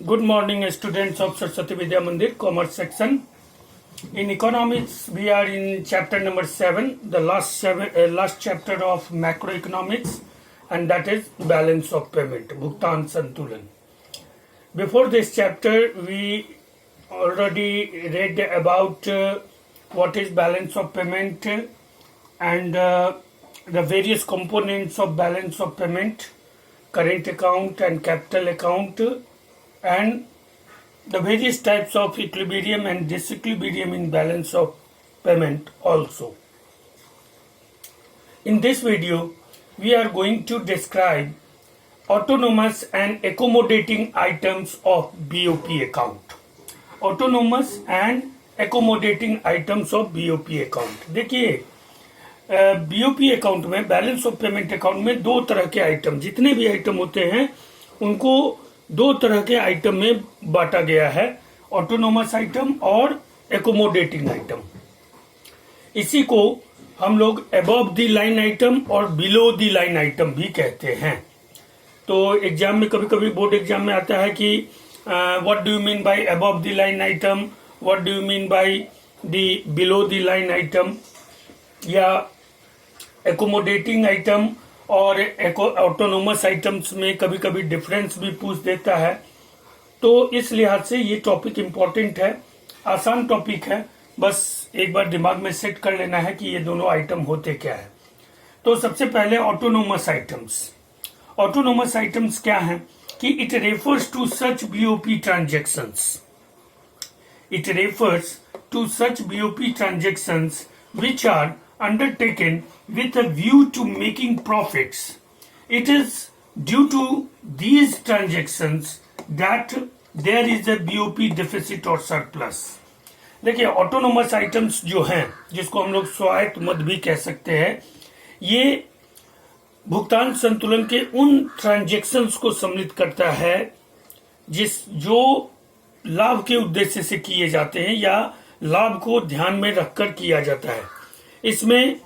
Good morning, students of Saraswati Vidya Mandir, Commerce section. In economics, we are in chapter number 7, the last chapter of macroeconomics, and that is balance of payment, Bhugtan Santulan. Before this chapter, we already read about what is balance of payment and the various components of balance of payment, current account and capital account, and the various types of equilibrium and disequilibrium in balance of payment also. In this video, we are going to describe autonomous and accommodating items of BOP account. Autonomous and accommodating items of BOP account. देखिए BOP account में, balance of payment account में दो तरह के item, जितने भी item होते हैं उनको दो तरह के आइटम में बांटा गया है, ऑटोनोमस आइटम और एकोमोडेटिंग आइटम। इसी को हम लोग अबव द लाइन आइटम और बिलो द लाइन आइटम भी कहते हैं। तो एग्जाम में कभी कभी बोर्ड एग्जाम में आता है कि what do you mean by above the line item, what do you mean by the below the line item, या एकोमोडेटिंग आइटम और ऑटोनोमस आइटम्स में कभी कभी डिफरेंस भी पूछ देता है। तो इस लिहाज से ये टॉपिक इम्पोर्टेंट है, आसान टॉपिक है, बस एक बार दिमाग में सेट कर लेना है कि ये दोनों आइटम होते क्या है। तो सबसे पहले ऑटोनोमस आइटम्स। ऑटोनोमस आइटम्स क्या हैं कि it refers to such BOP transactions, it refers to such BOP transactions which are undertaken with a view to making profits. It is due to these transactions that there is a BOP deficit or surplus. देखिए autonomous items जो हैं, जिसको हम लोग स्वायत्त मद भी कह सकते हैं, ये भुगतान संतुलन के उन ट्रांजेक्शन्स को सम्मिलित करता है जो लाभ के उद्देश्य से किए जाते हैं या लाभ को ध्यान में रखकर किया जाता है। इसमें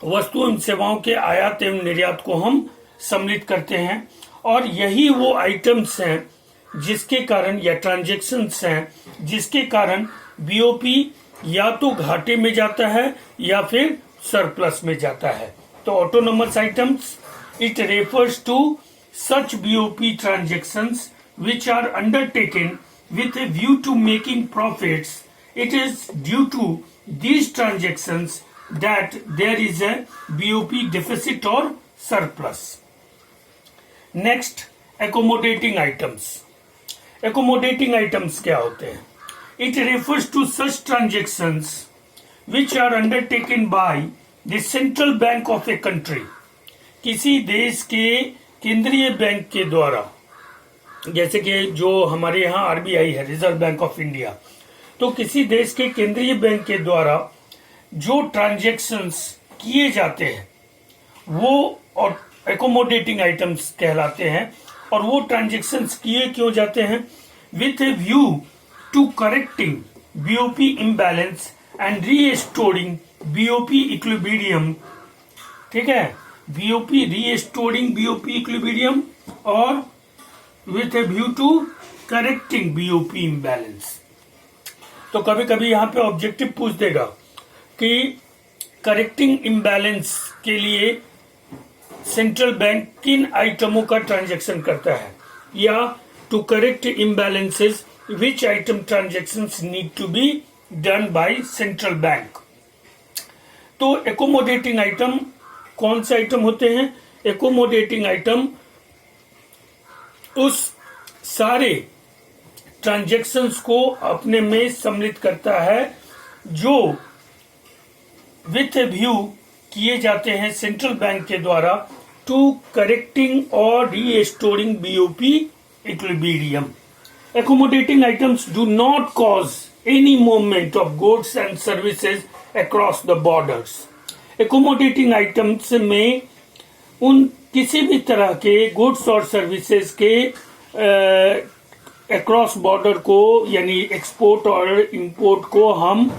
वस्तु एवं सेवाओं के आयात एवं निर्यात को हम सम्मिलित करते हैं, और यही वो आइटम्स हैं जिसके कारण, या ट्रांजेक्शन्स हैं जिसके कारण बीओपी या तो घाटे में जाता है या फिर सरप्लस में जाता है। तो autonomous items, it refers to such BOP transactions which are undertaken with a view to making profits. It is due to these transactions that there is a BOP deficit or surplus. Next, accommodating items. Accommodating items क्या होते हैं? It refers to such transactions which are undertaken by the central bank of a country. किसी देश के केंद्रीय bank के द्वारा, जैसे कि जो हमारे यहाँ आरबीआई है, रिजर्व बैंक ऑफ इंडिया, तो किसी देश के केंद्रीय बैंक के द्वारा जो ट्रांजैक्शंस किए जाते हैं वो एकोमोडेटिंग आइटम्स कहलाते हैं। और वो ट्रांजैक्शंस किए क्यों जाते हैं? With a view to correcting BOP imbalance and restoring BOP equilibrium. ठीक है, बीओपी रीस्टोरिंग बीओपी इक्विलिब्रियम और with a view to correcting BOP imbalance. तो कभी कभी यहाँ पे ऑब्जेक्टिव पूछ देगा कि करेक्टिंग इम्बैलेंस के लिए सेंट्रल बैंक किन आइटमों का ट्रांजैक्शन करता है, या to correct imbalances which item transactions need to be done by central bank. तो एकोमोडेटिंग आइटम कौन से आइटम होते हैं? एकोमोडेटिंग आइटम उस सारे ट्रांजैक्शंस को अपने में सम्मिलित करता है जो विथ ए व्यू किए जाते हैं सेंट्रल बैंक के द्वारा टू करेक्टिंग और restoring BOP equilibrium. Accommodating items do not cause any movement of goods and services across the borders. Accommodating items में उन किसी भी तरह के गुड्स और सर्विसेज के अक्रॉस बॉर्डर को, यानी एक्सपोर्ट और इंपोर्ट को हम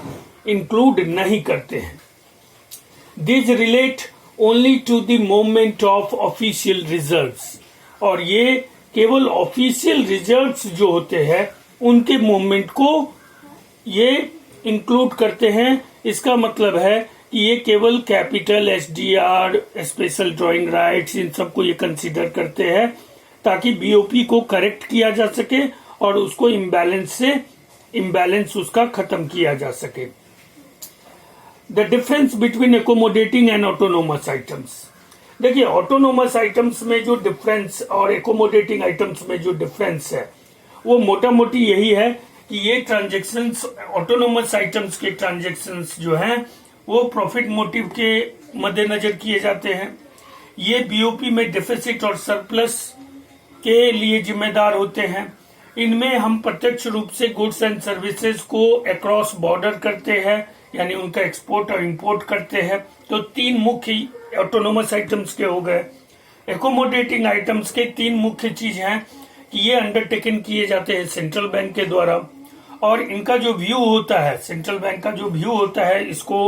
इंक्लूड नहीं करते हैं। This relate only to the movement of official reserves, और ये केवल ऑफिशियल रिजर्व्स जो होते हैं उनके मूवमेंट को ये इंक्लूड करते हैं। इसका मतलब है कि ये केवल capital, SDR, special drawing rights, इन सबको ये कंसीडर करते हैं ताकि बीओपी को करेक्ट किया जा सके और उसको इम्बैलेंस उसका खत्म किया जा सके। The difference between accommodating and autonomous items. देखिए, ऑटोनोमस आइटम्स में जो डिफरेंस और एकोमोडेटिंग आइटम्स में जो डिफरेंस है वो मोटा मोटी यही है कि ये ट्रांजेक्शन्स, ऑटोनोमस आइटम्स के ट्रांजेक्शन्स जो हैं वो प्रॉफिट मोटिव के मद्देनजर किए जाते हैं। ये बीओपी में डेफिसिट और सरप्लस के लिए जिम्मेदार होते हैं। इनमें हम प्रत्यक्ष रूप से गुड्स एंड सर्विसेज को अक्रॉस बॉर्डर करते हैं, यानी उनका एक्सपोर्ट और इंपोर्ट करते हैं। तो तीन मुख्य ऑटोनोमस आइटम्स के हो गए। एकोमोडेटिंग आइटम्स के तीन मुख्य चीज हैं कि ये अंडरटेकन किए जाते हैं सेंट्रल बैंक के द्वारा, और इनका जो व्यू होता है, सेंट्रल बैंक का जो व्यू होता है इसको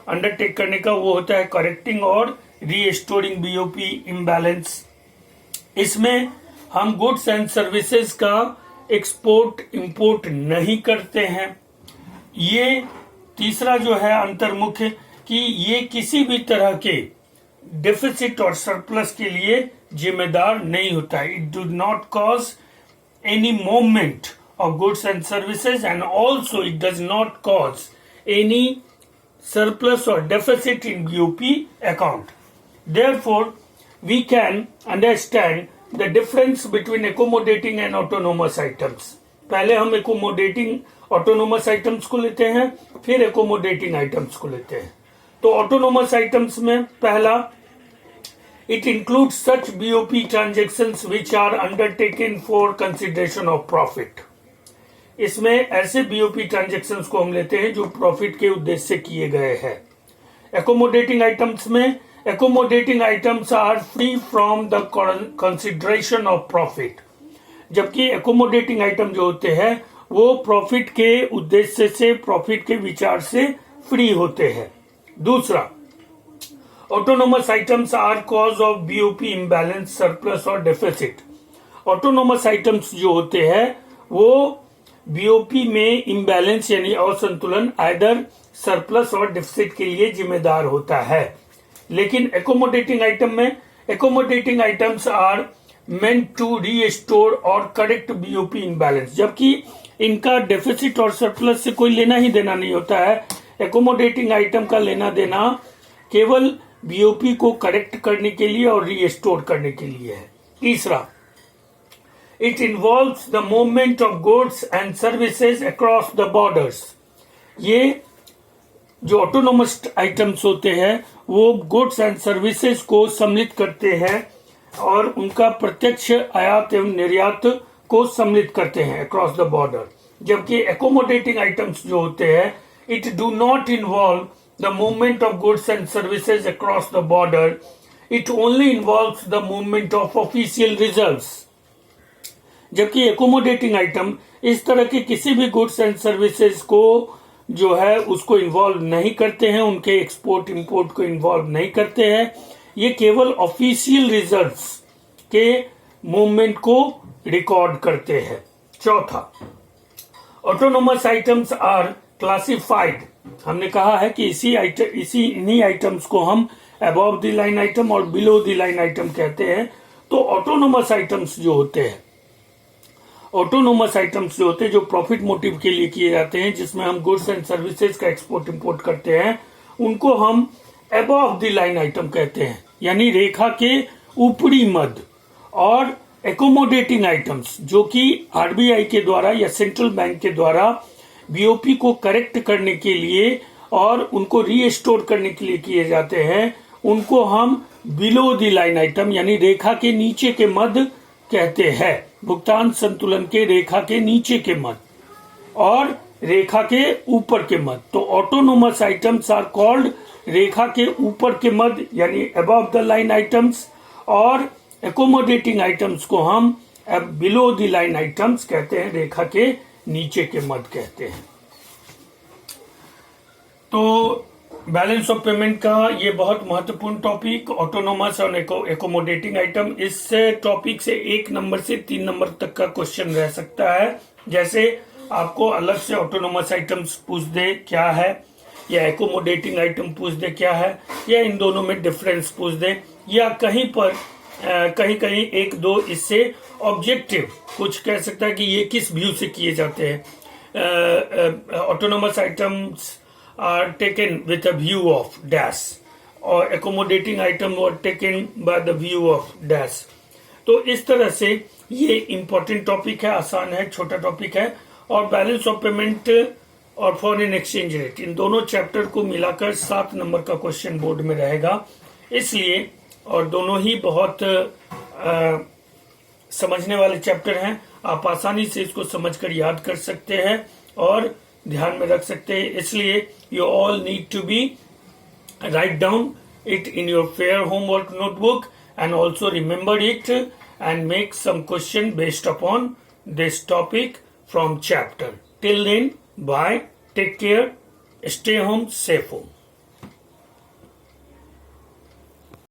अंडरटेक करने का, वो होता है करेक्टिंग और रीस्टोरिंग बीओपी इम्बैलेंस। इसमें हम गुड्स एंड सर्विसेज का एक्सपोर्ट इंपोर्ट नहीं करते हैं। ये तीसरा जो है अंतर मुख्य कि ये किसी भी तरह के डेफिसिट और सरप्लस के लिए जिम्मेदार नहीं होता है। It do not cause any movement of goods and services, and also it does not cause any surplus or deficit in BOP account. Therefore, we can understand the difference between accommodating and autonomous items. पहले हम accommodating autonomous items को लेते हैं, फिर accommodating items को लेते हैं। तो autonomous items में पहला, it includes such BOP transactions which are undertaken for consideration of profit. इसमें ऐसे बीओपी ट्रांजैक्शंस को हम लेते हैं जो प्रॉफिट के उद्देश्य से किए गए हैं। एकोमोडेटिंग आइटम्स में, accommodating items are free from the consideration of profit, जबकि एकोमोडेटिंग आइटम जो होते हैं वो प्रॉफिट के उद्देश्य से, प्रॉफिट के विचार से फ्री होते हैं। दूसरा, autonomous items are cause of BOP imbalance, surplus और डेफिसिट। ऑटोनोमस आइटम्स जो होते हैं वो बीओपी में इम्बैलेंस यानी असंतुलन, आइदर सरप्लस और डिफिसिट के लिए जिम्मेदार होता है। लेकिन एकोमोडेटिंग आइटम में, accommodating items are meant to restore और करेक्ट बीओपी इम्बैलेंस, जबकि इनका डेफिसिट और सरप्लस से कोई लेना ही देना नहीं होता है। एकोमोडेटिंग आइटम का लेना देना केवल बीओपी को करेक्ट करने के लिए और रीस्टोर करने के लिए है। तीसरा, it involves the movement of goods and services across the borders. ये जो ऑटोनोमस आइटम्स होते हैं वो गुड्स एंड सर्विसेज को सम्मिलित करते हैं और उनका प्रत्यक्ष आयात एवं निर्यात को सम्मिलित करते हैं अक्रॉस द बॉर्डर। जबकि एकोमोडेटिंग आइटम्स जो होते हैं, it do not involve the movement of goods and services across the border, it only involves the movement of official reserves. जबकि एकोमोडेटिंग आइटम इस तरह के किसी भी गुड्स एंड सर्विसेज को जो है उसको इन्वॉल्व नहीं करते हैं, उनके एक्सपोर्ट इंपोर्ट को इन्वॉल्व नहीं करते हैं। ये केवल ऑफिशियल रिजर्व्स के मूवमेंट को रिकॉर्ड करते हैं। चौथा, ऑटोनोमस आइटम्स आर क्लासिफाइड। हमने कहा है कि इन्हीं आइटम्स को हम अबव द लाइन आइटम और बिलो द लाइन आइटम कहते हैं। तो ऑटोनोमस आइटम्स जो होते हैं, ऑटोनोमस आइटम्स जो होते हैं जो प्रॉफिट मोटिव के लिए किए जाते हैं, जिसमें हम गुड्स एंड सर्विसेज का एक्सपोर्ट इंपोर्ट करते हैं, उनको हम अबव द लाइन आइटम कहते हैं, यानी रेखा के ऊपरी मध्य। और एकोमोडेटिंग आइटम्स जो कि आरबीआई के द्वारा या सेंट्रल बैंक के द्वारा बीओपी को करेक्ट करने के लिए और उनको रीस्टोर करने के लिए किए जाते हैं, उनको हम बिलो द लाइन आइटम यानी रेखा के नीचे के मध्य कहते हैं। भुगतान संतुलन के रेखा के नीचे के मध्य और रेखा के ऊपर के मध्य। तो ऑटोनोमस आइटम्स आर कॉल्ड रेखा के ऊपर के मध्य यानी अबव द लाइन आइटम्स, और एकोमोडेटिंग आइटम्स को हम बिलो द लाइन आइटम्स कहते हैं, रेखा के नीचे के मध्य कहते हैं। तो बैलेंस ऑफ पेमेंट का ये बहुत महत्वपूर्ण टॉपिक, ऑटोनोमस और एकोमोडेटिंग आइटम। इस टॉपिक से 1 नंबर से 3 नंबर तक का क्वेश्चन रह सकता है। जैसे आपको अलग से ऑटोनोमस आइटम्स पूछ दे क्या है, या एकोमोडेटिंग आइटम पूछ दे क्या है, या इन दोनों में डिफरेंस पूछ दे, या कहीं पर कहीं कहीं 1-2 इससे ऑब्जेक्टिव कुछ कह सकता है कि ये किस व्यू से किए जाते हैं। Autonomous items are taken with a view of dash or accommodating item were taken by the view of dash। तो इस तरह से ये इम्पोर्टेंट टॉपिक है, आसान है, छोटा टॉपिक है। और बैलेंस ऑफ पेमेंट और फॉरेन एक्सचेंज रेट, इन दोनों चैप्टर को मिलाकर 7 नंबर का क्वेश्चन बोर्ड में रहेगा। इसलिए और दोनों ही बहुत समझने वाले चैप्टर हैं, आप आसानी से इसको समझकर याद कर सकते हैं और ध्यान में रख सकते हैं। इसलिए you all need to be write down it in your fair homework notebook and also remember it and make some question based upon this topic from chapter. Till then, bye, take care, stay home, safe home.